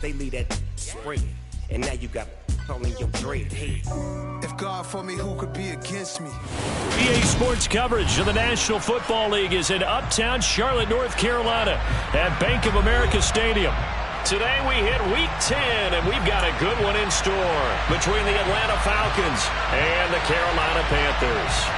They leave that spring, and now you got all in your dread head. If God for me, who could be against me? EA Sports coverage of the National Football League is in Uptown Charlotte, North Carolina at Bank of America Stadium. Today we hit Week 10, and we've got a good one in store between the Atlanta Falcons and the Carolina Panthers.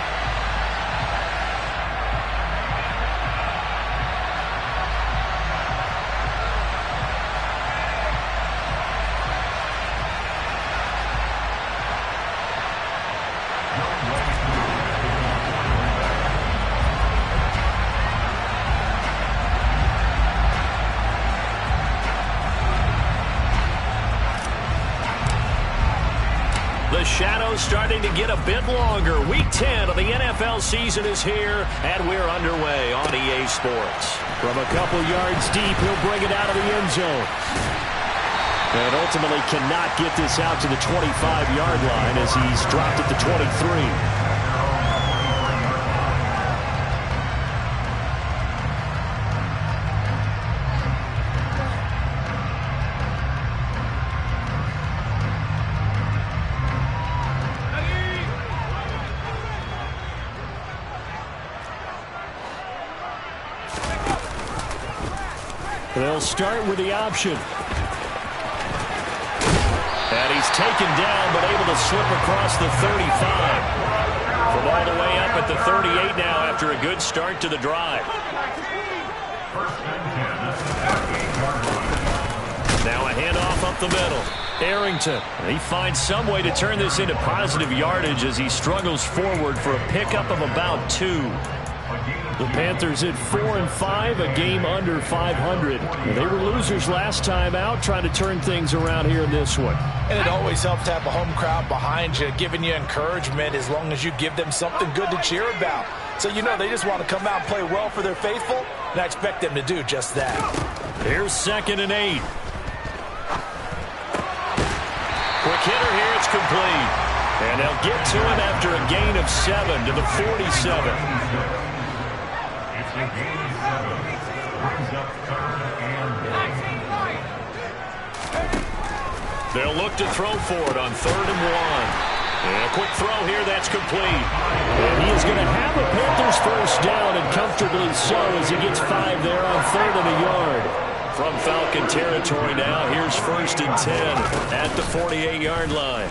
The shadow's starting to get a bit longer. Week 10 of the NFL season is here, and we're underway on EA Sports. From a couple yards deep, he'll bring it out of the end zone. And ultimately cannot get this out to the 25-yard line as he's dropped at the 23. They'll start with the option. And he's taken down, but able to slip across the 35. From all the way up at the 38 now after a good start to the drive. Now a handoff up the middle. Arrington. He finds some way to turn this into positive yardage as he struggles forward for a pickup of about 2. The Panthers at 4-5, a game under 500. They were losers last time out, trying to turn things around here in this one. And it always helps to have a home crowd behind you, giving you encouragement as long as you give them something good to cheer about. So you know they just want to come out and play well for their faithful, and I expect them to do just that. Here's 2nd and 8. Quick hitter here, it's complete. And they'll get to him after a gain of 7 to the 47. They'll look to throw for it on 3rd and 1. And a quick throw here, that's complete. And he is going to have a Panthers first down, and comfortably so as he gets 5 there on 3rd and a yard. From Falcon territory now, here's 1st and 10 at the 48-yard line.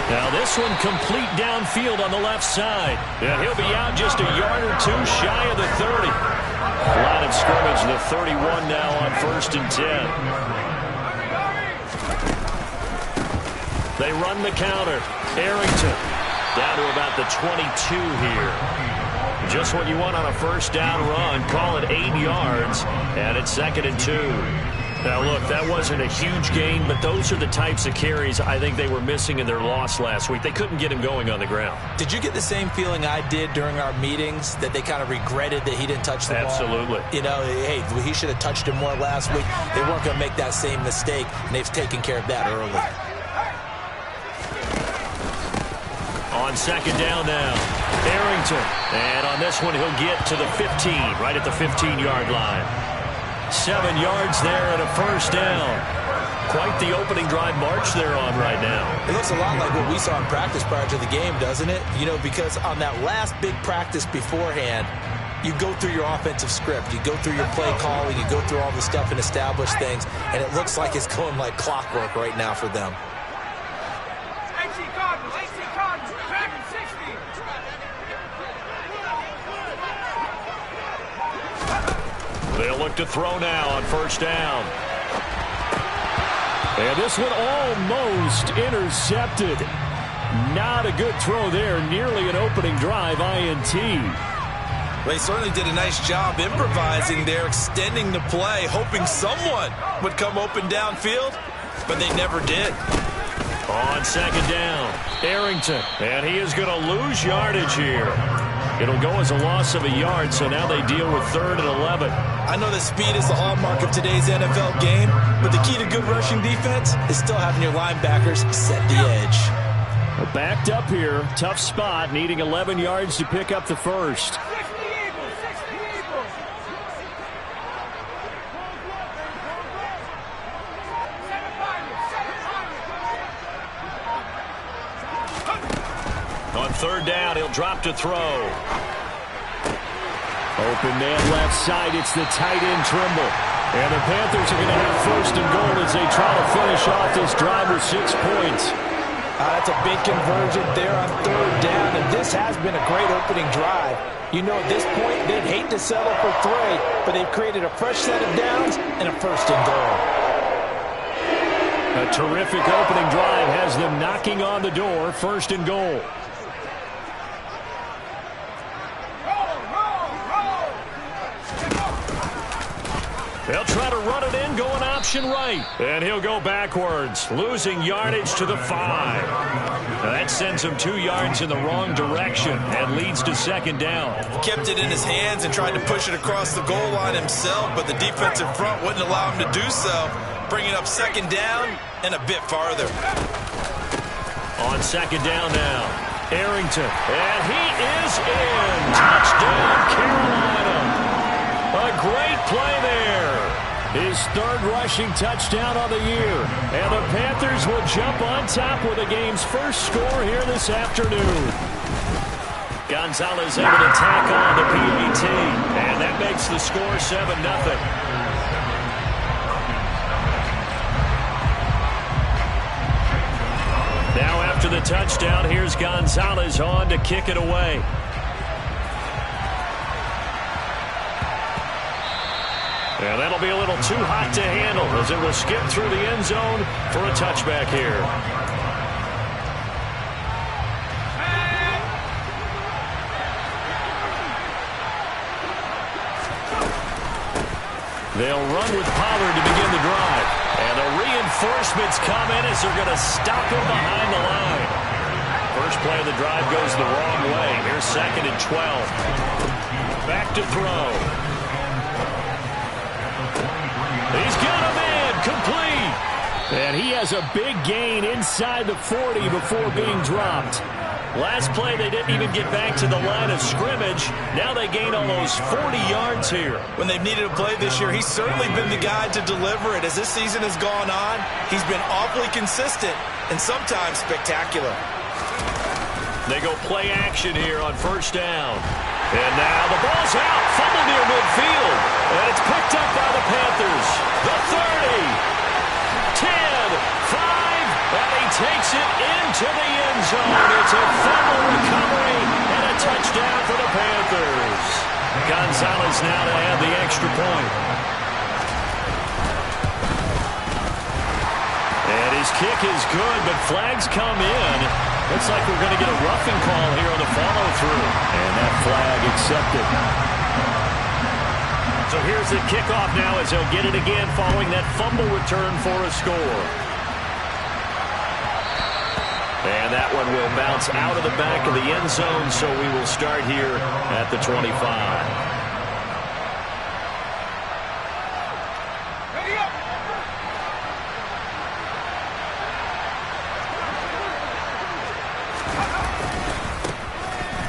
Now this one complete downfield on the left side. And he'll be out just a yard or 2 shy of the 30. Line of scrimmage, the 31 now on 1st and 10. They run the counter. Arrington down to about the 22 here. Just what you want on a first down run. Call it 8 yards. And it's 2nd and 2. Now, look, that wasn't a huge gain, but those are the types of carries I think they were missing in their loss last week. They couldn't get him going on the ground. Did you get the same feeling I did during our meetings, that they kind of regretted that he didn't touch the ball? Absolutely. You know, hey, he should have touched him more last week. They weren't going to make that same mistake, and they've taken care of that early. On 2nd down now, Arrington. And on this one, he'll get to the 15, right at the 15-yard line. 7 yards there and a first down. Quite the opening drive march they're on right now. It looks a lot like what we saw in practice prior to the game, doesn't it? You know, because on that last big practice beforehand, you go through your offensive script. You go through your play calling. You go through all the stuff and establish things. And it looks like it's going like clockwork right now for them. They'll look to throw now on 1st down. And this one almost intercepted. Not a good throw there. Nearly an opening drive INT. They certainly did a nice job improvising there, extending the play, hoping someone would come open downfield, but they never did. On 2nd down, Arrington. And he is going to lose yardage here. It'll go as a loss of a yard, so now they deal with 3rd and 11. I know that speed is the hallmark of today's NFL game, but the key to good rushing defense is still having your linebackers set the edge. Well, backed up here, tough spot, needing 11 yards to pick up the first. third down. He'll drop to throw. Open man left side. It's the tight end Trimble. And the Panthers are going to have first and goal as they try to finish off this drive with 6 points. That's a big conversion there on third down, and this has been a great opening drive. You know, at this point, they'd hate to settle for 3, but they've created a fresh set of downs and a first and goal. A terrific opening drive has them knocking on the door, first and goal. They'll try to run it in, going option right. And he'll go backwards, losing yardage to the 5. Now that sends him 2 yards in the wrong direction and leads to second down. He kept it in his hands and tried to push it across the goal line himself, but the defensive front wouldn't allow him to do so, bringing up second down and a bit farther. On second down now, Arrington. And he is in. Touchdown, Carolina. A great play there. His 3rd rushing touchdown on the year. And the Panthers will jump on top with the game's first score here this afternoon. Gonzalez able to tack on the PAT. And that makes the score 7-0. Now after the touchdown, here's Gonzalez on to kick it away. And that'll be a little too hot to handle as it will skip through the end zone for a touchback here. They'll run with Pollard to begin the drive. And the reinforcements come in as they're going to stop him behind the line. First play of the drive goes the wrong way. Here's 2nd and 12. Back to throw. He's got a man, complete. And he has a big gain inside the 40 before being dropped. Last play, they didn't even get back to the line of scrimmage. Now they gain almost 40 yards here. When they've needed a play this year, he's certainly been the guy to deliver it. As this season has gone on, he's been awfully consistent and sometimes spectacular. They go play action here on first down. And now the ball's out, fumble near midfield. And it's picked up by the Panthers. The 30, 10, 5, and he takes it into the end zone. It's a fumble recovery and a touchdown for the Panthers. Gonzalez now to add the extra point. And his kick is good, but flags come in. Looks like we're going to get a roughing call here on the follow-through. And that flag accepted. So here's the kickoff now as they'll get it again following that fumble return for a score. And that one will bounce out of the back of the end zone, so we will start here at the 25.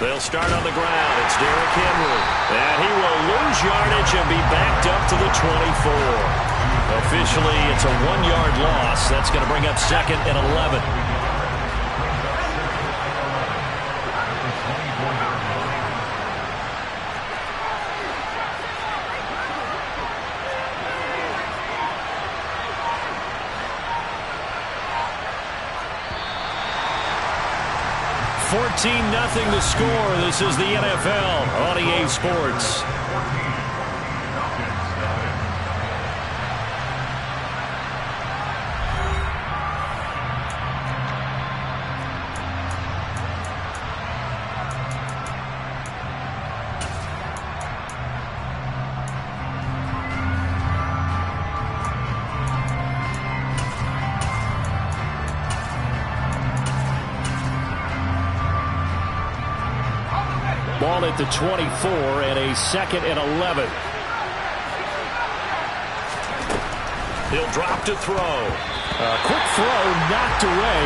They'll start on the ground. It's Derrick Henry. And he will lose yardage and be backed up to the 24. Officially, it's a 1-yard loss. That's going to bring up 2nd and 11. Nothing to score. This is the NFL on EA Sports. Ball at the 24 and a 2nd and 11. He'll drop to throw. A quick throw knocked away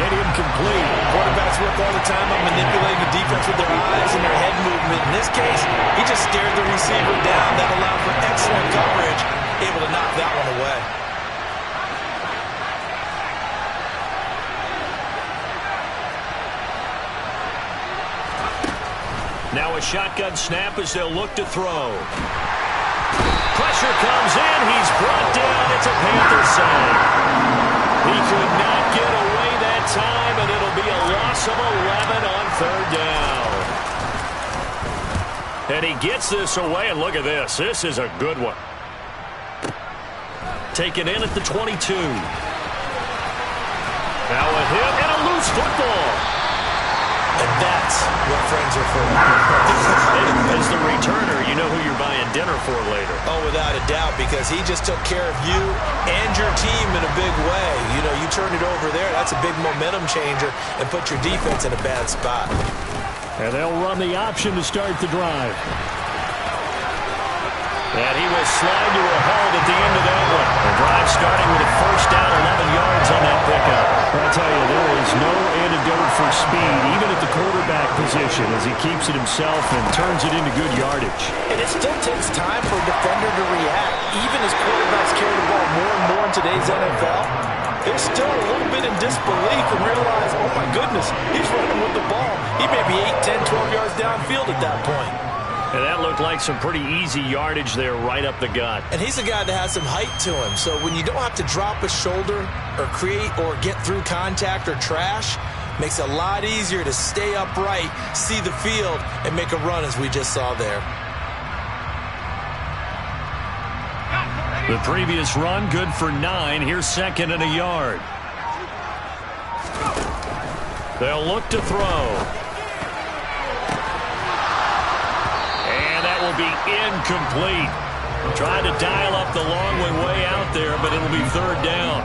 and incomplete. Quarterbacks work all the time on manipulating the defense with their eyes and their head movement. In this case, he just stared the receiver down. That allowed for excellent coverage, able to knock that one away. a shotgun snap as they'll look to throw. Pressure comes in. He's brought down. It's a Panther sack. He could not get away that time, and it'll be a loss of 11 on third down. And he gets this away, and look at this. This is a good one. Taken in at the 22. Now a hit and a loose football. And that's what friends are for. As the returner, you know who you're buying dinner for later. Oh, without a doubt, because he just took care of you and your team in a big way. You know, you turned it over there. That's a big momentum changer and put your defense in a bad spot. And they'll run the option to start the drive. And he will slide to a halt at the end of that one. The drive starting with a first down, 11 yards on that pickup. I'll tell you, there is no antidote for speed, even at the quarterback position, as he keeps it himself and turns it into good yardage. And it still takes time for a defender to react. Even as quarterbacks carry the ball more and more in today's NFL, they're still a little bit in disbelief and realize, oh my goodness, he's running with the ball. He may be 8, 10, 12 yards downfield at that point. And that looked like some pretty easy yardage there right up the gut. And he's a guy that has some height to him. So when you don't have to drop a shoulder or create or get through contact or trash, makes it a lot easier to stay upright, see the field, and make a run as we just saw there. The previous run, good for 9. Here's second and a yard. They'll look to throw. Will be incomplete. Trying to dial up the long way out there, but it'll be third down.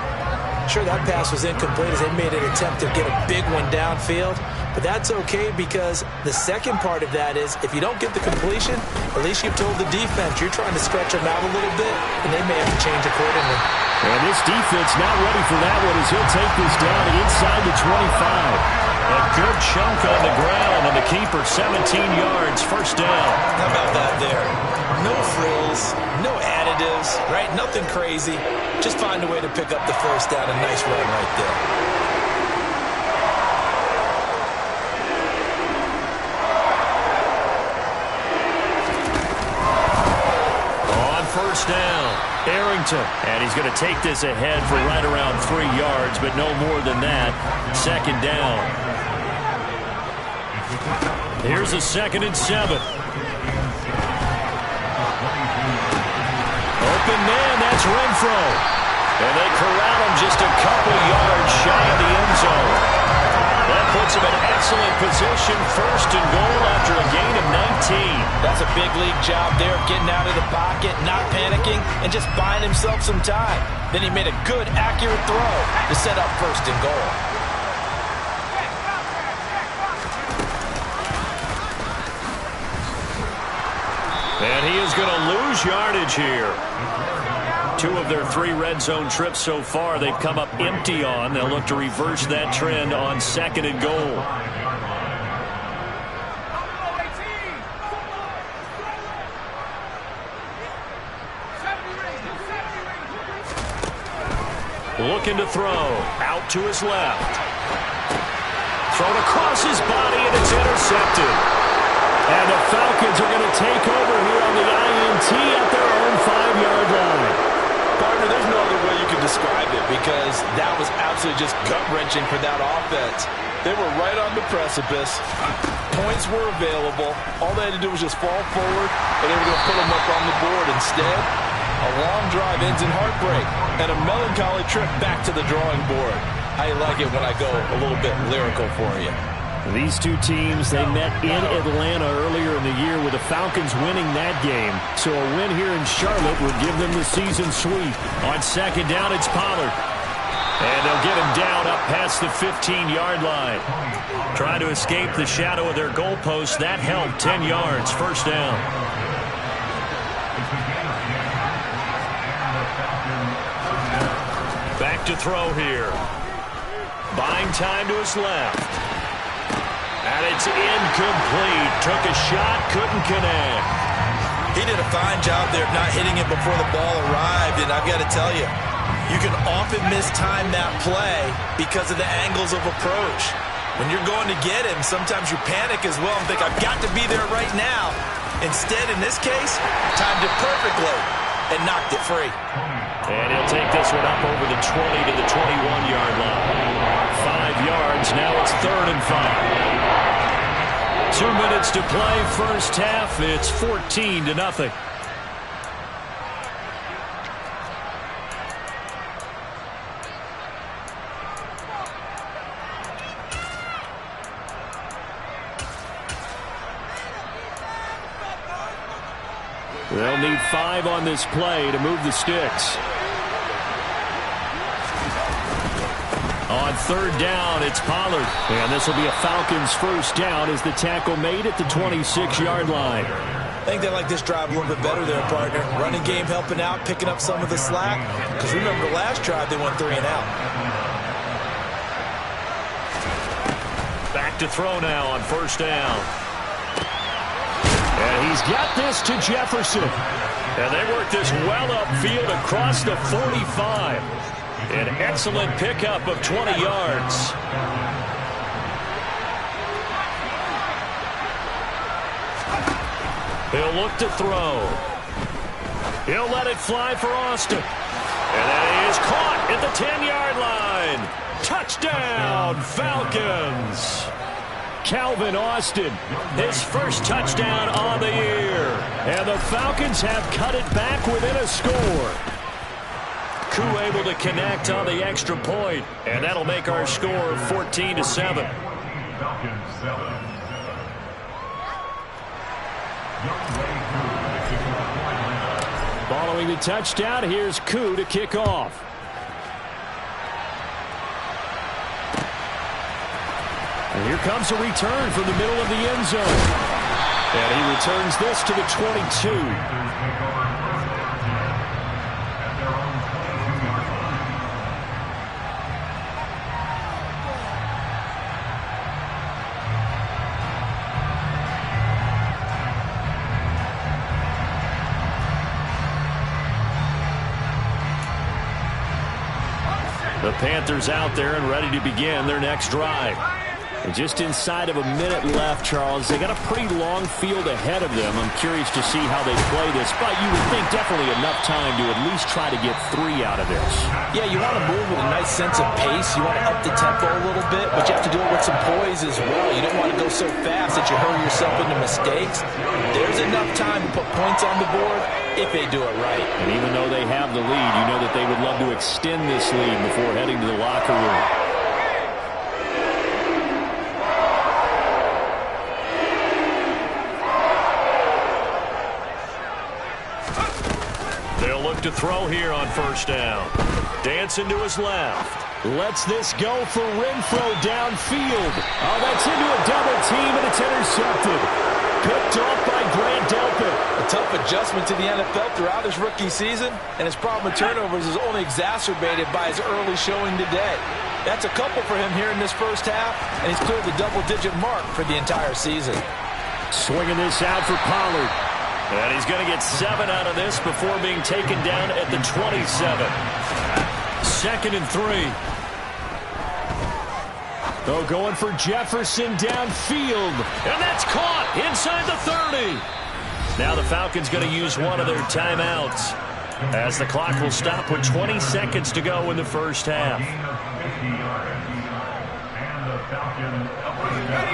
Sure, that pass was incomplete as they made an attempt to get a big one downfield, but that's okay because the second part of that is if you don't get the completion, at least you've told the defense you're trying to stretch them out a little bit, and they may have to change accordingly. And this defense not ready for that one as he'll take this down inside the 25. A good chunk on the ground, and the keeper 17 yards, first down. How about that there? No frills, no additives, right? Nothing crazy. Just find a way to pick up the first down. A nice run right there. On first down, Arrington. And he's going to take this ahead for right around 3 yards, but no more than that. Second down. Here's a 2nd and 7. Open man, that's Renfro. And they corral him just a couple yards shy of the end zone. That puts him in excellent position, first and goal after a gain of 19. That's a big league job there, getting out of the pocket, not panicking, and just buying himself some time. Then he made a good, accurate throw to set up first and goal. And he is going to lose yardage here. 2 of their 3 red zone trips so far they've come up empty on. They'll look to reverse that trend on 2nd and goal. Looking to throw. Out to his left. Thrown across his body, and it's intercepted. And the Falcons are going to take over here on the INT at their own 5-yard line. Partner, there's no other way you can describe it because that was absolutely just gut-wrenching for that offense. They were right on the precipice. Points were available. All they had to do was just fall forward, and they were going to put them up on the board. Instead, a long drive ends in heartbreak and a melancholy trip back to the drawing board. I like it when I go a little bit lyrical for you. These 2 teams, they met in Atlanta earlier in the year with the Falcons winning that game. So a win here in Charlotte would give them the season sweep. On 2nd down, it's Pollard. And they'll get him down up past the 15-yard line. Trying to escape the shadow of their goalpost. That helped. 10 yards, first down. Back to throw here. Buying time to his left. And it's incomplete. Took a shot, couldn't connect. He did a fine job there of not hitting it before the ball arrived, and I've got to tell you, you can often mistime that play because of the angles of approach. When you're going to get him, sometimes you panic as well and think, I've got to be there right now. Instead, in this case, timed it perfectly and knocked it free. And he'll take this one up over the 20 to the 21-yard line. 5 yards. Now it's 3rd and 5. 2 minutes to play. First half. It's 14-0. They'll need 5 on this play to move the sticks. On 3rd down, it's Pollard. And this will be a Falcons first down as the tackle made at the 26-yard line. I think they like this drive a little bit better there, partner. Running game helping out, picking up some of the slack. Because remember, the last drive, they went 3 and out. Back to throw now on 1st down. And he's got this to Jefferson. And they work this well upfield across the 45. An excellent pickup of 20 yards. He'll look to throw. He'll let it fly for Austin. And that is caught at the 10-yard line. Touchdown, Falcons. Calvin Austin, his first touchdown on the year. And the Falcons have cut it back within a score. Koo able to connect on the extra point, and that'll make our score 14-7. Following the touchdown, here's Koo to kick off. And here comes a return from the middle of the end zone. And he returns this to the 22. The Panthers out there and ready to begin their next drive. And just inside of a minute left, Charles, they got a pretty long field ahead of them. I'm curious to see how they play this, but you would think definitely enough time to at least try to get 3 out of this. Yeah, you want to move with a nice sense of pace. You want to up the tempo a little bit, but you have to do it with some poise as well. You don't want to go so fast that you hurry yourself into mistakes. There's enough time to put points on the board if they do it right. And even though they have the lead, you know that they would love to extend this lead before heading to the locker room. To throw here on 1st down. Dancing to his left. Lets this go for Renfro downfield. Oh, that's into a double team, and it's intercepted. Picked off by Grant Delpit. A tough adjustment to the NFL throughout his rookie season, and his problem with turnovers is only exacerbated by his early showing today. That's a couple for him here in this first half, and he's cleared the double-digit mark for the entire season. Swinging this out for Pollard. And he's going to get 7 out of this before being taken down at the 27. 2nd and 3. Oh, going for Jefferson downfield. And that's caught inside the 30. Now the Falcons going to use one of their timeouts as the clock will stop with 20 seconds to go in the first half.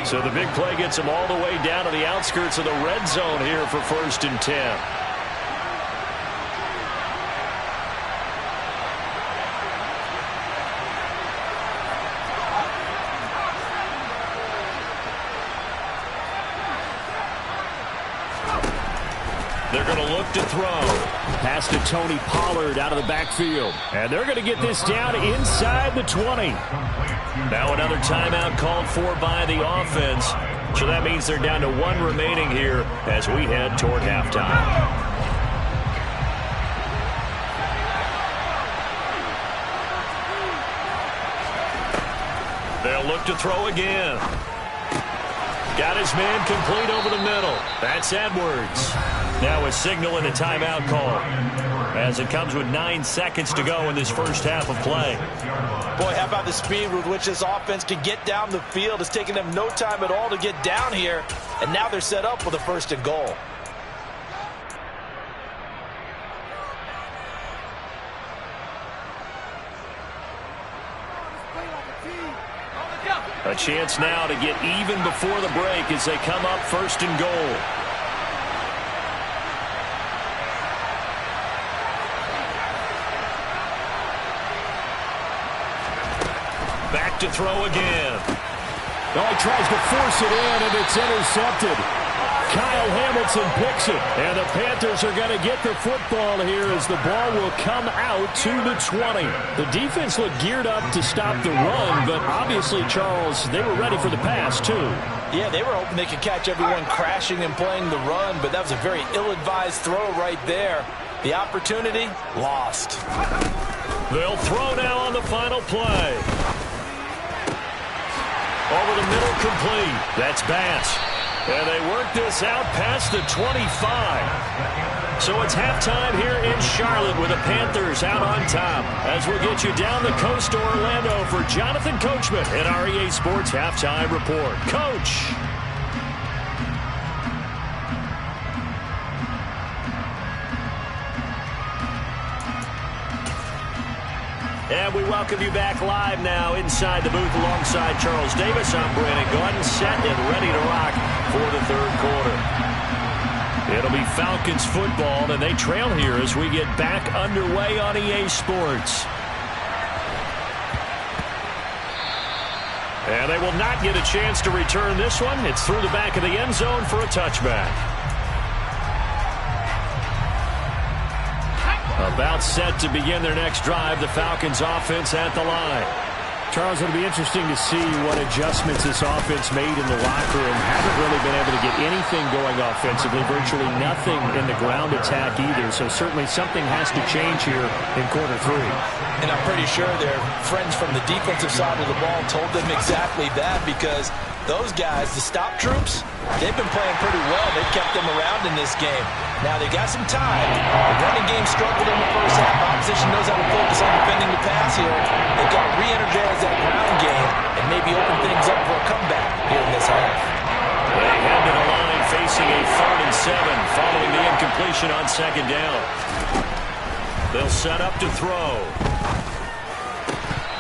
So the big play gets them all the way down to the outskirts of the red zone here for 1st and 10. They're going to look to throw. Pass to Tony Pollard out of the backfield. And they're going to get this down inside the 20. Now another timeout called for by the offense. So that means they're down to 1 remaining here as we head toward halftime. They'll look to throw again. Got his man complete over the middle. That's Edwards. Now a signal and a timeout call as it comes with 9 seconds to go in this first half of play. Boy, how about the speed with which this offense can get down the field? It's taking them no time at all to get down here, and now they're set up with a 1st and goal. A chance now to get even before the break as they come up 1st and goal. Back to throw again. Oh, he tries to force it in, and it's intercepted. Kyle Hamilton picks it, and the Panthers are going to get the football here as the ball will come out to the 20. The defense looked geared up to stop the run, but obviously, Charles, they were ready for the pass, too. Yeah, they were hoping they could catch everyone crashing and playing the run, but that was a very ill-advised throw right there. The opportunity, lost. They'll throw now on the final play. Over the middle, complete. That's Bass. And they work this out past the 25. So it's halftime here in Charlotte with the Panthers out on top. As we'll get you down the coast to Orlando for Jonathan Coachman at our EA Sports Halftime Report. Coach. And we welcome you back live now inside the booth alongside Charles Davis. I'm Brandon Gaudin, set and ready to rock for the 3rd quarter. It'll be Falcons football, and they trail here as we get back underway on EA Sports. And they will not get a chance to return this one. It's through the back of the end zone for a touchback. About set to begin their next drive, the Falcons offense at the line. Charles, it'll be interesting to see what adjustments this offense made in the locker room. Haven't really been able to get anything going offensively, virtually nothing in the ground attack either. So certainly something has to change here in quarter 3. And I'm pretty sure their friends from the defensive side of the ball told them exactly that, because those guys, the stop troops, they've been playing pretty well. They've kept them around in this game. Now they got some time. The running game struggled in the first half. Opposition knows how to focus on defending the pass here. They've got to re-energize that ground game and maybe open things up for a comeback here in this half. They head to the line facing a 3rd and 7 following the incompletion on 2nd down. They'll set up to throw.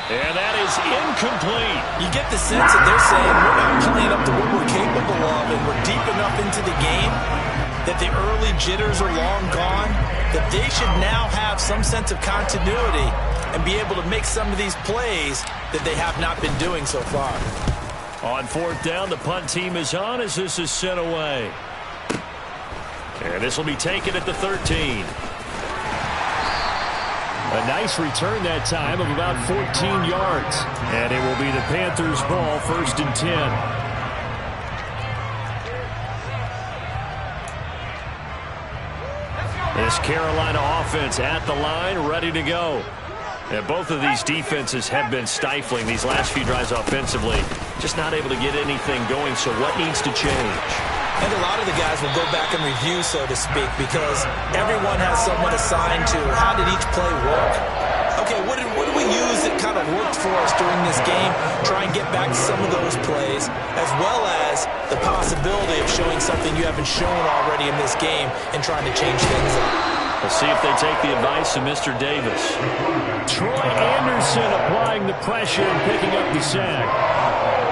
And that is incomplete. You get the sense that they're saying we're not playing up to what we're capable of, and we're deep enough into the game that the early jitters are long gone, that they should now have some sense of continuity and be able to make some of these plays that they have not been doing so far. On 4th down, the punt team is on as this is sent away. And this will be taken at the 13. A nice return that time of about 14 yards. And it will be the Panthers' ball, 1st and 10. This Carolina offense at the line, ready to go. And both of these defenses have been stifling these last few drives offensively. Just not able to get anything going, so what needs to change? And a lot of the guys will go back and review, so to speak, because everyone has someone assigned to how did each play work. Okay, what did we use that kind of worked for us during this game? Try and get back to some of those plays, as well as the possibility of showing something you haven't shown already in this game and trying to change things up. We'll see if they take the advice of Mr. Davis. Troy Anderson applying the pressure and picking up the sack.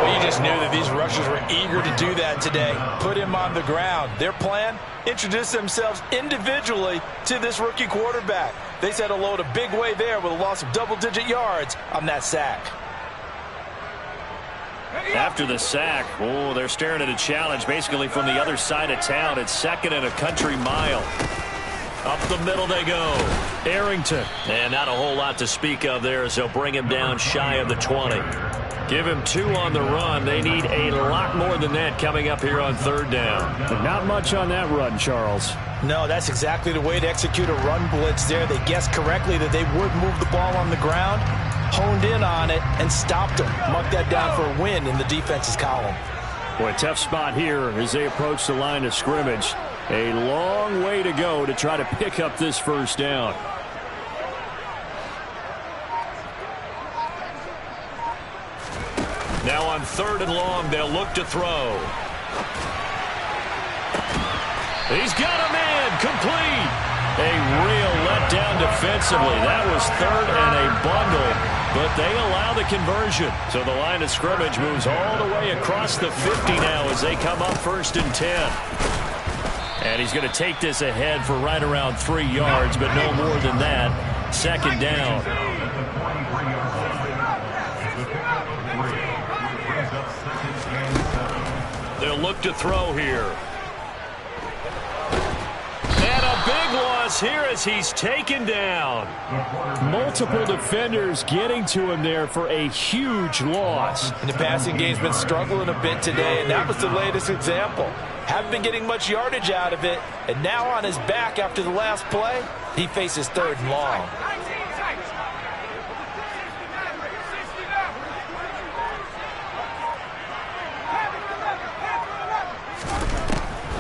Well, you just knew that these rushers were eager to do that today. Put him on the ground. Their plan, introduce themselves individually to this rookie quarterback. They said hello to Big Way there with a loss of double-digit yards on that sack. After the sack, oh, they're staring at a challenge basically from the other side of town. It's 2nd and a country mile. Up the middle they go. Arrington. And not a whole lot to speak of there as they'll bring him down shy of the 20. Give him 2 on the run. They need a lot more than that coming up here on 3rd down. But not much on that run, Charles. No, that's exactly the way to execute a run blitz there. They guessed correctly that they would move the ball on the ground, honed in on it, and stopped them. Mark that down for a win in the defense's column. Boy, tough spot here as they approach the line of scrimmage. A long way to go to try to pick up this first down. Now on 3rd and long, they'll look to throw. He's got a man, complete. A real letdown defensively. That was 3rd and a bundle, but they allow the conversion. So the line of scrimmage moves all the way across the 50 now as they come up 1st and 10. And he's going to take this ahead for right around 3 yards, but no more than that. 2nd down. They'll look to throw here. And a big loss here as he's taken down. Multiple defenders getting to him there for a huge loss. And the passing game's been struggling a bit today, and that was the latest example. Haven't been getting much yardage out of it, and now on his back after the last play, he faces 3rd and long.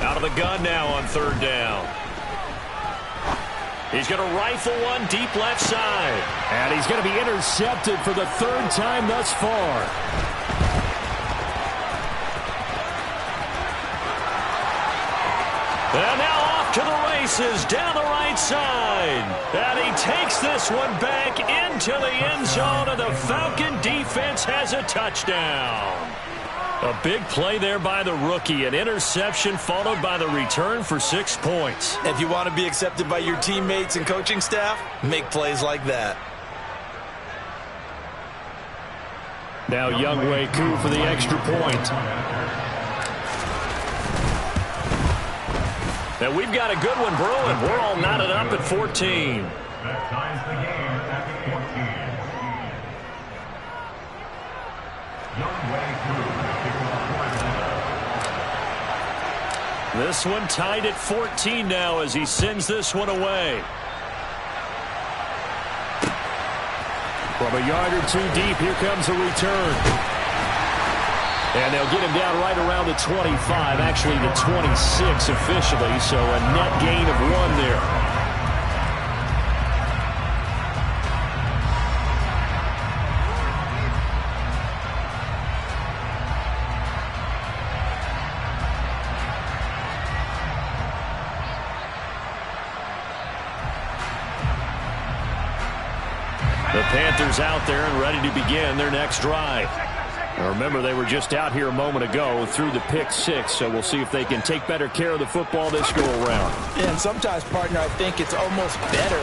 Out of the gun now on 3rd down. He's going to rifle one deep left side. And he's going to be intercepted for the 3rd time thus far. And now off to the races down the right side. And he takes this one back into the end zone, and the Falcon defense has a touchdown. A big play there by the rookie. An interception followed by the return for 6 points. If you want to be accepted by your teammates and coaching staff, make plays like that. Now Younghoe Koo for the extra point. And we've got a good one brewing. We're all knotted up at 14. That ties the game at 14. Younghoe Koo. This one tied at 14 now as he sends this one away. From a yard or 2 deep, here comes a return. And they'll get him down right around the 25, actually the 26 officially, so a net gain of 1 there. The Panthers out there and ready to begin their next drive. Now remember, they were just out here a moment ago through the pick 6, so we'll see if they can take better care of the football this go-around. And sometimes, partner, I think it's almost better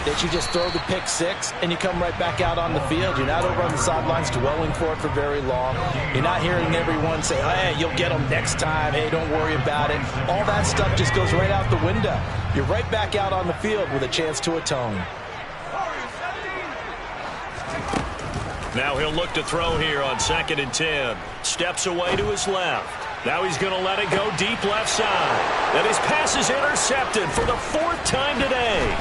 that you just throw the pick 6 and you come right back out on the field. You're not over on the sidelines dwelling for it for very long. You're not hearing everyone say, hey, you'll get them next time. Hey, don't worry about it. All that stuff just goes right out the window. You're right back out on the field with a chance to atone. Now he'll look to throw here on 2nd and 10. Steps away to his left. Now he's going to let it go deep left side. And his pass is intercepted for the 4th time today.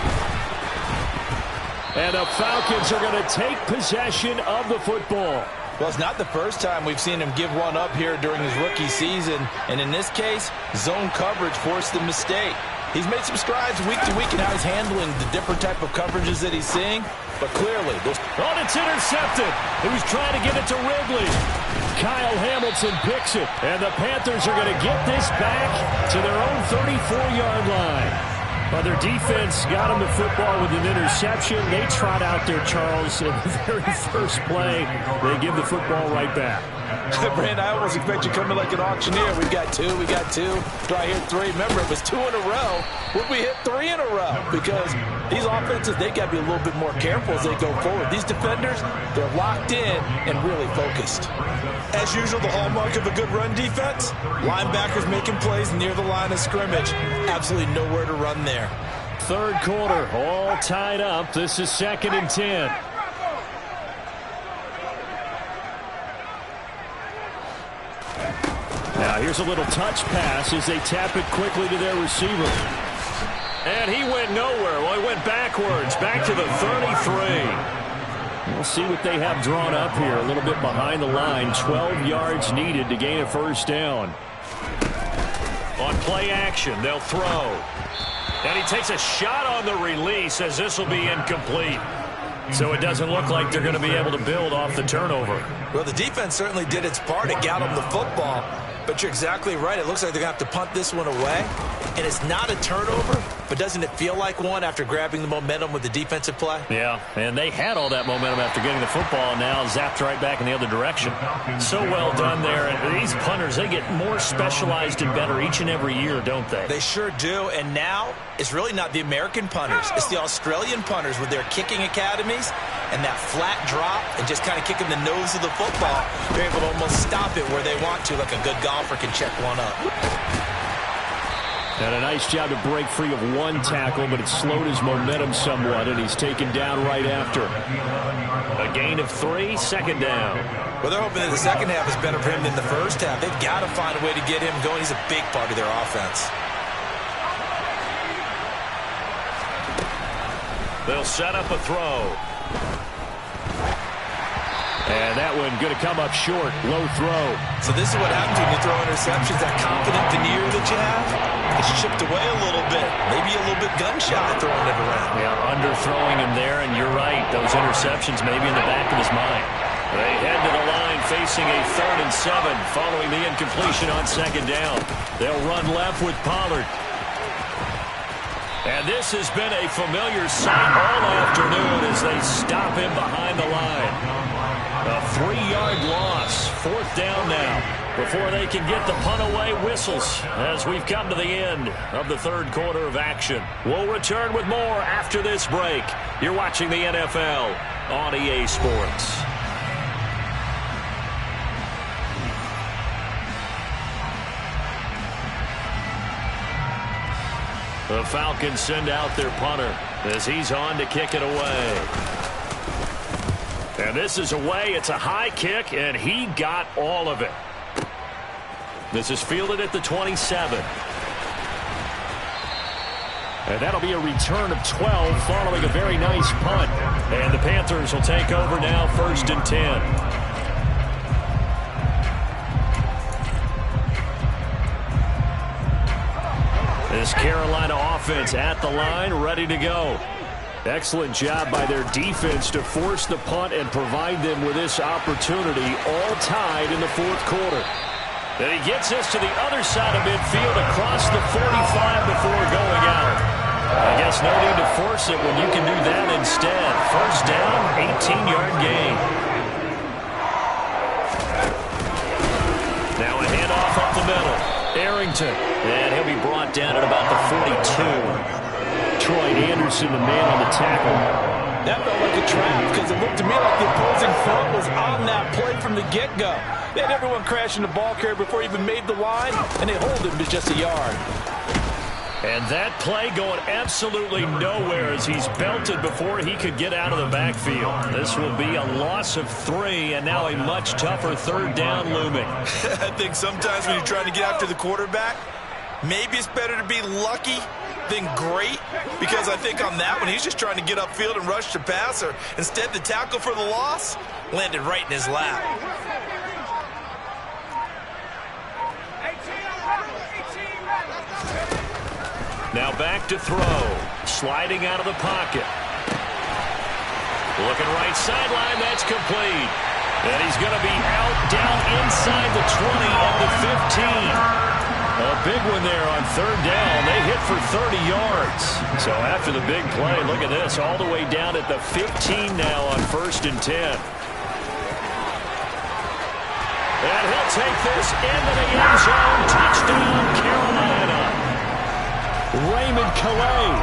And the Falcons are going to take possession of the football. Well, it's not the first time we've seen him give one up here during his rookie season. And in this case, zone coverage forced the mistake. He's made some strides week to week in how he's handling the different type of coverages that he's seeing. But clearly, it's intercepted. He was trying to get it to Ridley. Kyle Hamilton picks it. And the Panthers are going to get this back to their own 34-yard line. Well, their defense got him the football with an interception. They trot out there, Charles, in the very first play. They give the football right back. Brand, I almost expect you coming like an auctioneer. We got 2, we got 2. Do I hear 3? Remember, it was 2 in a row. Would we hit 3 in a row? Because these offenses, they got to be a little bit more careful as they go forward. These defenders, they're locked in and really focused. As usual, the hallmark of a good run defense, linebackers making plays near the line of scrimmage. Absolutely nowhere to run there. 3rd quarter, all tied up. This is 2nd and 10. Now here's a little touch pass as they tap it quickly to their receiver. And he went nowhere. Well, he went backwards, back to the 33. We'll see what they have drawn up here. A little bit behind the line. 12 yards needed to gain a 1st down. On play action, they'll throw. And he takes a shot on the release as this will be incomplete. So it doesn't look like they're going to be able to build off the turnover. Well, the defense certainly did its part to get them the football. But you're exactly right. It looks like they're going to have to punt this one away. And it's not a turnover, but doesn't it feel like one after grabbing the momentum with the defensive play? Yeah, and they had all that momentum after getting the football, and now zapped right back in the other direction. So well done there. And these punters, they get more specialized and better each and every year, don't they? They sure do. And now it's really not the American punters. It's the Australian punters with their kicking academies and that flat drop and just kind of kicking the nose of the football. They're able to almost stop it where they want to, like a good golfer can check one up. And a nice job to break free of one tackle, but it slowed his momentum somewhat, and he's taken down right after. A gain of 3, second down. Well, they're hoping that the second half is better for him than the first half. They've got to find a way to get him going. He's a big part of their offense. They'll set up a throw. And that one going to come up short. Low throw. So this is what happens when you throw interceptions. That confident veneer that you have, it's chipped away a little bit. Maybe a little bit gun-shy throwing it around. Yeah, underthrowing him there, and you're right. Those interceptions may be in the back of his mind. They head to the line facing a 3rd and 7 following the incompletion on second down. They'll run left with Pollard. And this has been a familiar sight all afternoon as they stop him behind the line. A 3-yard loss, 4th down now, before they can get the punt away. Whistles as we've come to the end of the 3rd quarter of action. We'll return with more after this break. You're watching the NFL on EA Sports. The Falcons send out their punter as he's on to kick it away. And this is away. It's a high kick, and he got all of it. This is fielded at the 27. And that'll be a return of 12 following a very nice punt. And the Panthers will take over now, 1st and 10. This Carolina offense at the line, ready to go. Excellent job by their defense to force the punt and provide them with this opportunity, all tied in the 4th quarter. Then he gets this to the other side of midfield across the 45 before going out. I guess no need to force it when you can do that instead. 1st down, 18-yard gain. Now a handoff up the middle. Arrington, and he'll be brought down at about the 42. Troy Anderson, the man on the tackle. That felt like a trap because it looked to me like the opposing front was on that play from the get-go. They had everyone crashing the ball carrier before he even made the line, and they hold him to just a yard. And that play going absolutely nowhere as he's belted before he could get out of the backfield. This will be a loss of 3, and now a much tougher 3rd down looming. I think sometimes when you're trying to get after the quarterback, maybe it's better to be lucky than great, because I think on that one, he's just trying to get upfield and rush the passer. Instead, the tackle for the loss landed right in his lap. Now back to throw. Sliding out of the pocket. Looking right sideline, that's complete. And he's going to be out down inside the 20 at the 15. A big one there on 3rd down. They hit for 30 yards. So after the big play, look at this, all the way down at the 15 now on 1st and 10. And he'll take this into the end zone. Touchdown, Carolina. Raymond Calais.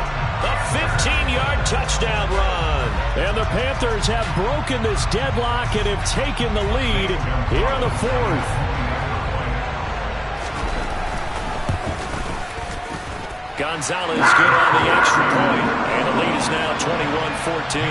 A 15-yard touchdown run. And the Panthers have broken this deadlock and have taken the lead here in the 4th. Gonzalez good on the extra point, and the lead is now 21-14.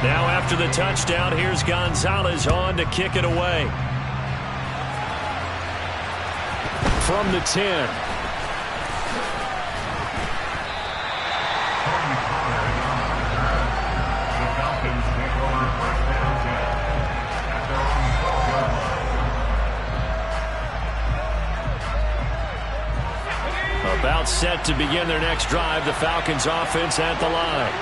Now after the touchdown, here's Gonzalez on to kick it away. From the 10. gets set to begin their next drive. The Falcons offense at the line.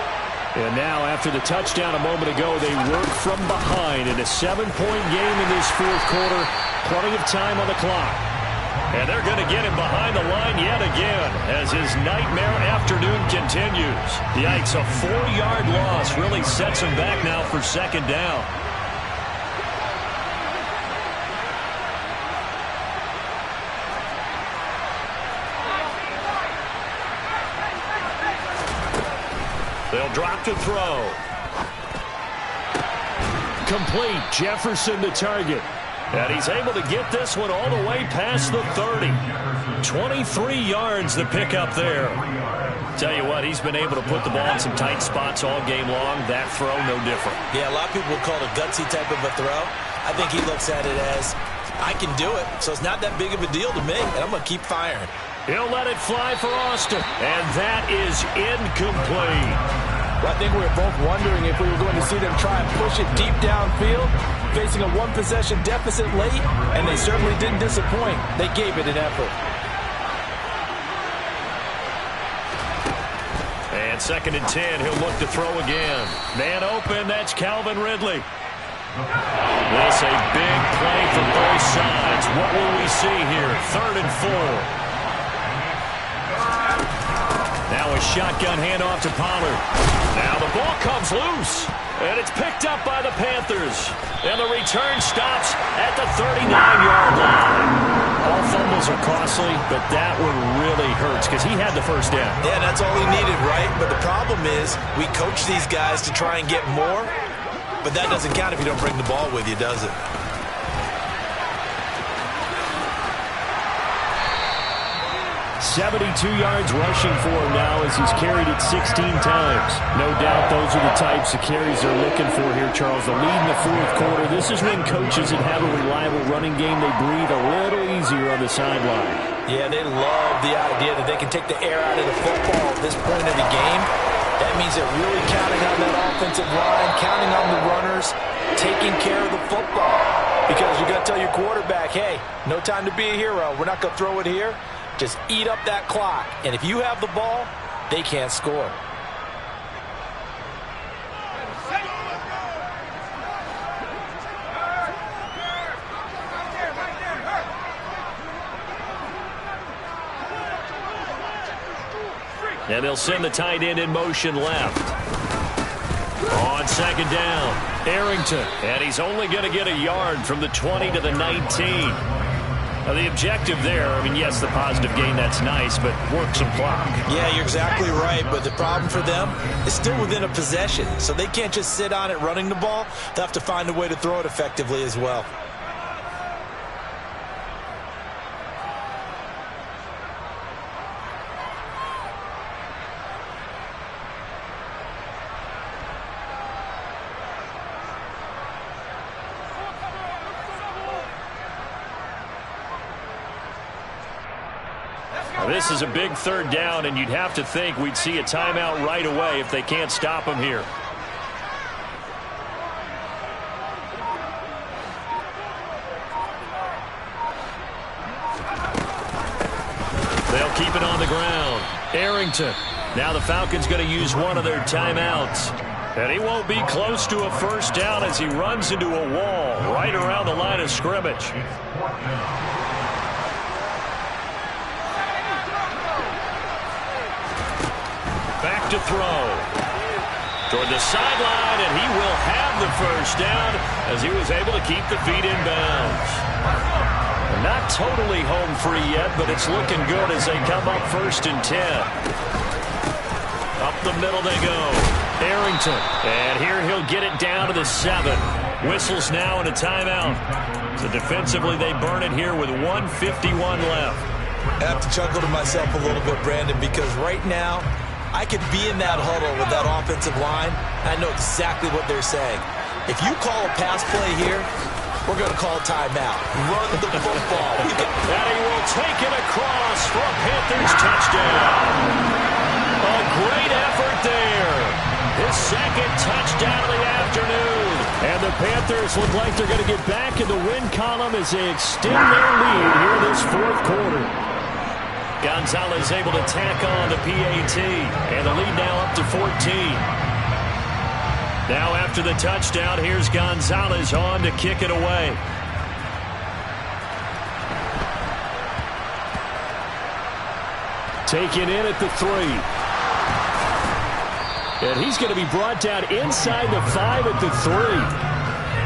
And now, after the touchdown a moment ago, they work from behind in a 7-point game in this fourth quarter. Plenty of time on the clock. And they're going to get him behind the line yet again as his nightmare afternoon continues. Yikes, a 4-yard loss really sets him back now for second down. They'll drop to throw. Complete. Jefferson the target. And he's able to get this one all the way past the 30. 23 yards the pickup there. Tell you what, he's been able to put the ball in some tight spots all game long. That throw, no different. Yeah, a lot of people will call it a gutsy type of a throw. I think he looks at it as, I can do it, so it's not that big of a deal to me, and I'm going to keep firing. He'll let it fly for Austin, and that is incomplete. Well, I think we were both wondering if we were going to see them try and push it deep downfield, facing a one-possession deficit late, and they certainly didn't disappoint. They gave it an effort. And 2nd and 10, he'll look to throw again. Man open, that's Calvin Ridley. This a big play from both sides. What will we see here? 3rd and 4. Now a shotgun handoff to Pollard. Now the ball comes loose, and it's picked up by the Panthers. And the return stops at the 39-yard line. All fumbles are costly, but that one really hurts because he had the first down. Yeah, that's all he needed, right? But the problem is we coach these guys to try and get more, but that doesn't count if you don't bring the ball with you, does it? 72 yards rushing for him now as he's carried it 16 times. No doubt those are the types of carries they're looking for here, Charles. The lead in the fourth quarter. This is when coaches that have a reliable running game, they breathe a little easier on the sideline. Yeah, they love the idea that they can take the air out of the football at this point of the game. That means they're really counting on that offensive line, counting on the runners, taking care of the football. Because you got to tell your quarterback, hey, no time to be a hero. We're not going to throw it here. Just eat up that clock. And if you have the ball, they can't score. And they'll send the tight end in motion left. On 2nd down, Arrington. And he's only going to get a yard from the 20 to the 19. Now, the objective there, I mean, yes, the positive gain, that's nice, but work some clock. Yeah, you're exactly right, but the problem for them is still within a possession, so they can't just sit on it running the ball. They'll have to find a way to throw it effectively as well. This is a big 3rd down, and you'd have to think we'd see a timeout right away if they can't stop him here. They'll keep it on the ground. Arrington. Now the Falcons going to use one of their timeouts. And he won't be close to a first down as he runs into a wall right around the line of scrimmage. Back to throw. Toward the sideline, and he will have the first down as he was able to keep the feet in bounds. Not totally home free yet, but it's looking good as they come up 1st and 10. Up the middle they go. Arrington. And here he'll get it down to the 7. Whistles now and a timeout. So defensively they burn it here with 1:51 left. I have to chuckle to myself a little bit, Brandon, because right now I could be in that huddle with that offensive line. I know exactly what they're saying. If you call a pass play here, we're going to call timeout. Run the football. And he will take it across for a Panthers touchdown. A great effort there. His 2nd touchdown of the afternoon. And the Panthers look like they're going to get back in the win column as they extend their lead here in this 4th quarter. Gonzalez able to tack on the PAT, and the lead now up to 14. Now after the touchdown, here's Gonzalez on to kick it away. Taken in at the 3. And he's going to be brought down inside the 5 at the 3.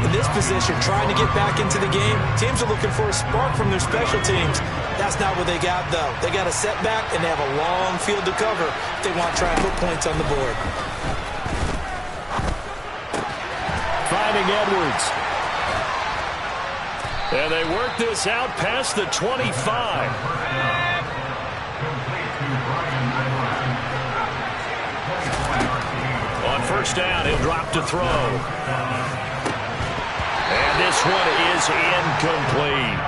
In this position, trying to get back into the game, teams are looking for a spark from their special teams. That's not what they got, though. They got a setback, and they have a long field to cover if they want to try and put points on the board. Finding Edwards. And they work this out past the 25. On first down, he'll drop to throw. And this one is incomplete.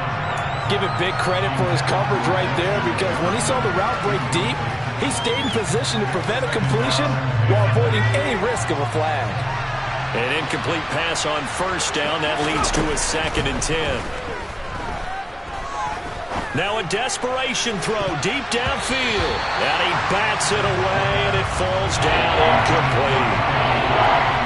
Give it big credit for his coverage right there, because when he saw the route break deep, he stayed in position to prevent a completion while avoiding any risk of a flag. An incomplete pass on first down. That leads to a 2nd and 10. Now a desperation throw deep downfield. And he bats it away, and it falls down incomplete.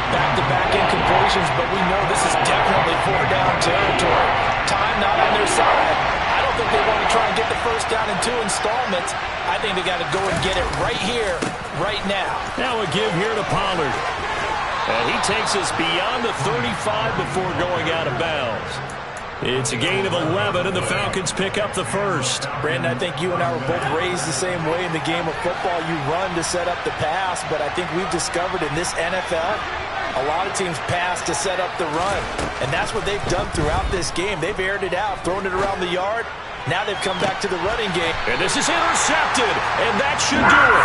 Back-to-back incompletions, but we know this is definitely 4-down territory. Time not on their side. I don't think they want to try and get the first down in 2 installments. I think they got to go and get it right here, right now. Now a give here to Pollard. And he takes us beyond the 35 before going out of bounds. It's a gain of 11, and the Falcons pick up the first. Brandon, I think you and I were both raised the same way in the game of football. You run to set up the pass, but I think we've discovered in this NFL, a lot of teams pass to set up the run. And that's what they've done throughout this game. They've aired it out, thrown it around the yard. Now they've come back to the running game. And this is intercepted, and that should do it.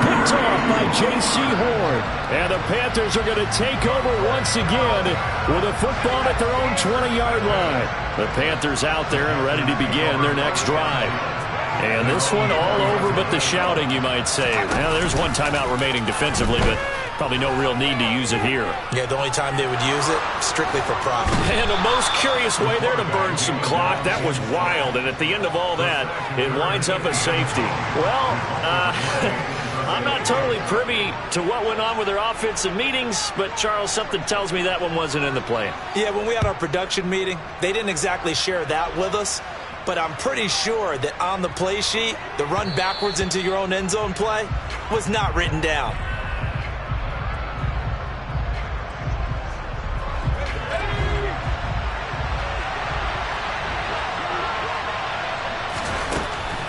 Picked off by J.C. Horn. And the Panthers are going to take over once again with a football at their own 20-yard line. The Panthers out there and ready to begin their next drive. And this one all over but the shouting, you might say. Now, there's one timeout remaining defensively, but probably no real need to use it here. Yeah, the only time they would use it, strictly for profit. And the most curious way there to burn some clock. That was wild, and at the end of all that, it winds up a safety. Well, I'm not totally privy to what went on with their offensive meetings, but, Charles, something tells me that one wasn't in the plan. Yeah, when we had our production meeting, they didn't exactly share that with us. But I'm pretty sure that on the play sheet, the run backwards into your own end zone play was not written down.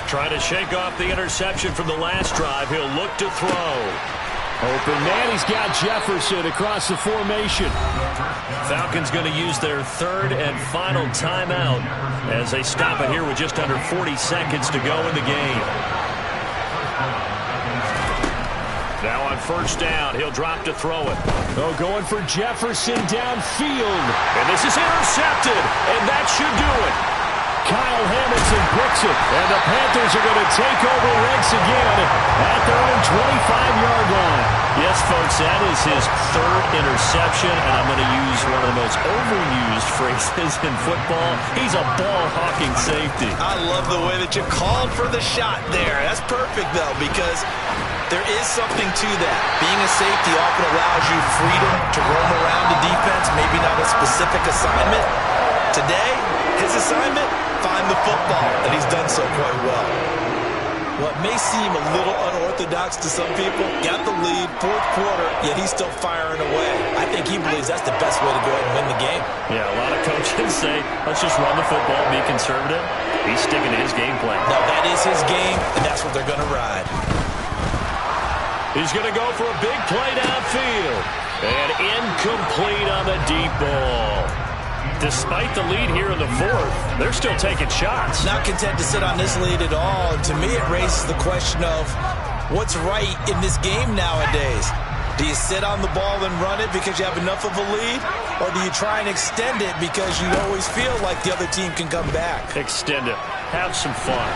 Trying to shake off the interception from the last drive. He'll look to throw. Open man, he's got Jefferson across the formation. Falcons going to use their 3rd and final timeout as they stop it here with just under 40 seconds to go in the game. Now on first down, he'll drop to throw it. Oh, going for Jefferson downfield. And this is intercepted, and that should do it. Kyle Hamilton picks it, and the Panthers are going to take over once again at their own 25-yard line. Yes, folks, that is his 3rd interception, and I'm going to use one of the most overused phrases in football. He's a ball-hawking safety. I love the way that you called for the shot there. That's perfect, though, because there is something to that. Being a safety often allows you freedom to roam around the defense, maybe not a specific assignment. Today, his assignment, find the football, and he's done so quite well. What may seem a little unorthodox to some people, got the lead, 4th quarter, yet he's still firing away. I think he believes that's the best way to go ahead and win the game. Yeah, a lot of coaches say, let's just run the football, be conservative. He's sticking to his game plan. No, that is his game, and that's what they're going to ride. He's going to go for a big play downfield. And incomplete on the deep ball. Despite the lead here in the 4th, they're still taking shots. Not content to sit on this lead at all. And to me, it raises the question of what's right in this game nowadays. Do you sit on the ball and run it because you have enough of a lead? Or do you try and extend it because you always feel like the other team can come back? Extend it. Have some fun.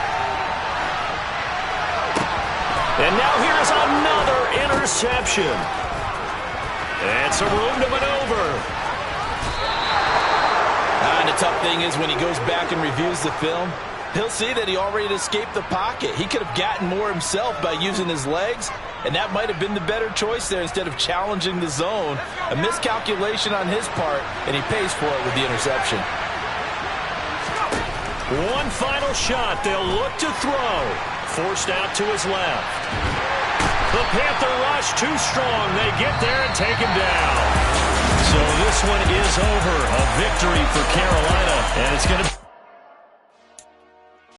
And now here's another interception. And some room to maneuver. And the tough thing is when he goes back and reviews the film, He'll see that he already escaped the pocket. He could have gotten more himself by using his legs, and that might have been the better choice there instead of challenging the zone. A miscalculation on his part, and he pays for it with the interception. One final shot. They'll look to throw. Forced out to his left. The Panther rush too strong. They get there and take him down. So this one is over. A victory for Carolina, and it's going to